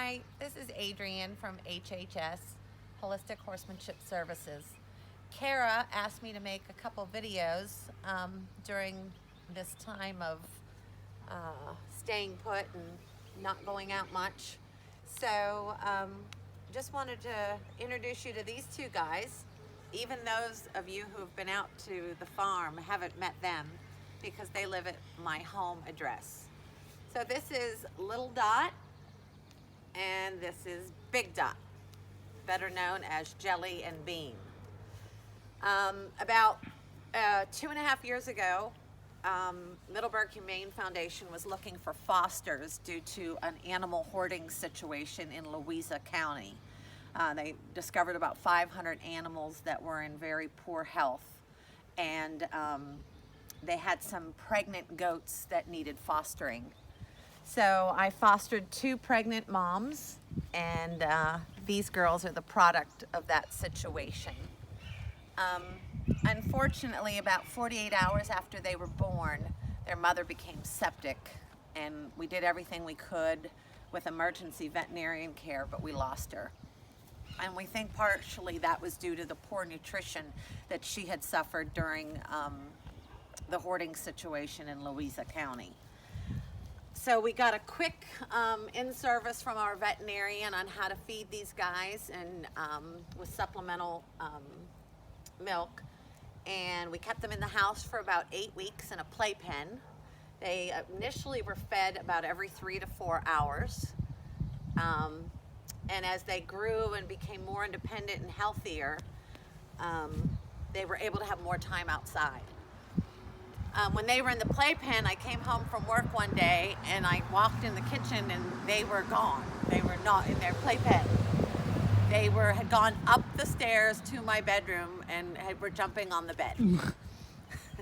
Hi, this is Adrienne from HHS Holistic Horsemanship Services. Kara asked me to make a couple videos during this time of staying put and not going out much. So just wanted to introduce you to these two guys. Even those of you who have been out to the farm haven't met them because they live at my home address. So this is Little Dot and this is Big Dot, better known as Jelly and Bean. About 2.5 years ago, Middleburg Humane Foundation was looking for fosters due to an animal hoarding situation in Louisa County. They discovered about 500 animals that were in very poor health, and they had some pregnant goats that needed fostering. So I fostered 2 pregnant moms, and these girls are the product of that situation. Unfortunately, about 48 hours after they were born, their mother became septic, and we did everything we could with emergency veterinarian care, but we lost her. And we think partially that was due to the poor nutrition that she had suffered during the hoarding situation in Louisa County. So we got a quick in-service from our veterinarian on how to feed these guys and with supplemental milk. And we kept them in the house for about 8 weeks in a playpen. They initially were fed about every 3 to 4 hours. And as they grew and became more independent and healthier, they were able to have more time outside. When they were in the playpen, I came home from work one day and I walked in the kitchen and they were gone. They were not in their playpen. They had gone up the stairs to my bedroom and were jumping on the bed.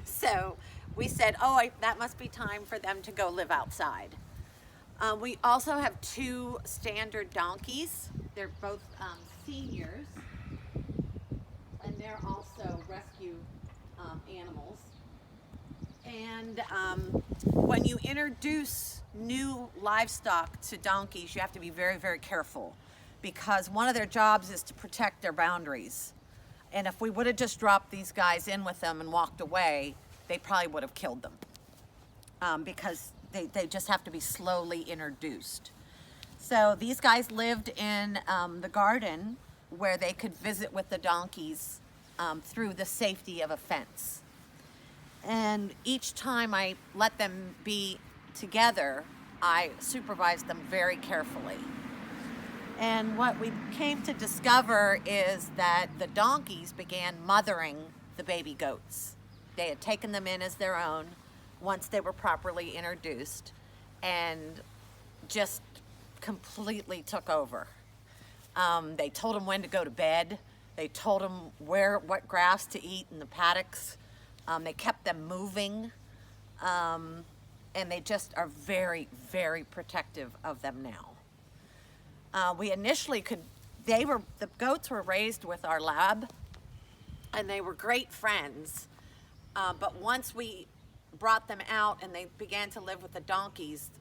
So we said, that must be time for them to go live outside. We also have 2 standard donkeys. They're both seniors, and they're also rescue animals. And when you introduce new livestock to donkeys, you have to be very, very careful, because one of their jobs is to protect their boundaries. And if we would have just dropped these guys in with them and walked away, they probably would have killed them, because they just have to be slowly introduced. So these guys lived in the garden where they could visit with the donkeys through the safety of a fence. And each time I let them be together, I supervised them very carefully. And what we came to discover is that the donkeys began mothering the baby goats. They had taken them in as their own once they were properly introduced, and just completely took over. They told them when to go to bed. They told them what grass to eat in the paddocks. They kept them moving, and they just are very, very protective of them now. We initially the goats were raised with our lab, and they were great friends. But once we brought them out and they began to live with the donkeys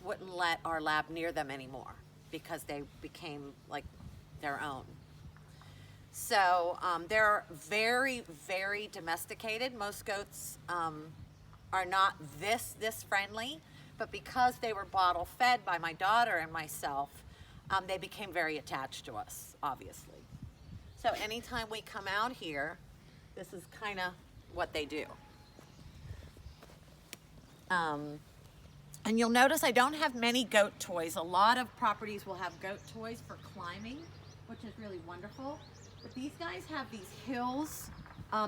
wouldn't let our lab near them anymore because they became like their own. So they're very, very domesticated. Most goats are not this friendly, but because they were bottle fed by my daughter and myself, they became very attached to us, obviously. So anytime we come out here, this is kind of what they do. And you'll notice I don't have many goat toys. A lot of properties will have goat toys for climbing, which is really wonderful. But these guys have these hills,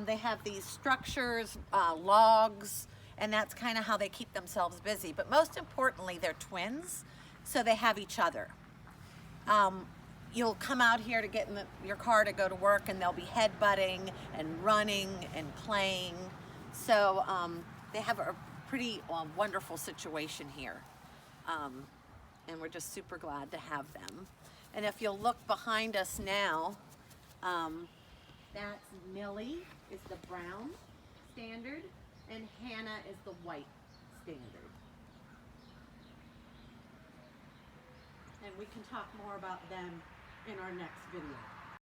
they have these structures, logs, and that's kind of how they keep themselves busy. But most importantly, they're twins, so they have each other. You'll come out here to get in your car to go to work, and they'll be headbutting and running and playing. So they have a pretty wonderful situation here. And we're just super glad to have them. And if you'll look behind us now, that's Millie is the brown standard, and Hannah is the white standard. And we can talk more about them in our next video.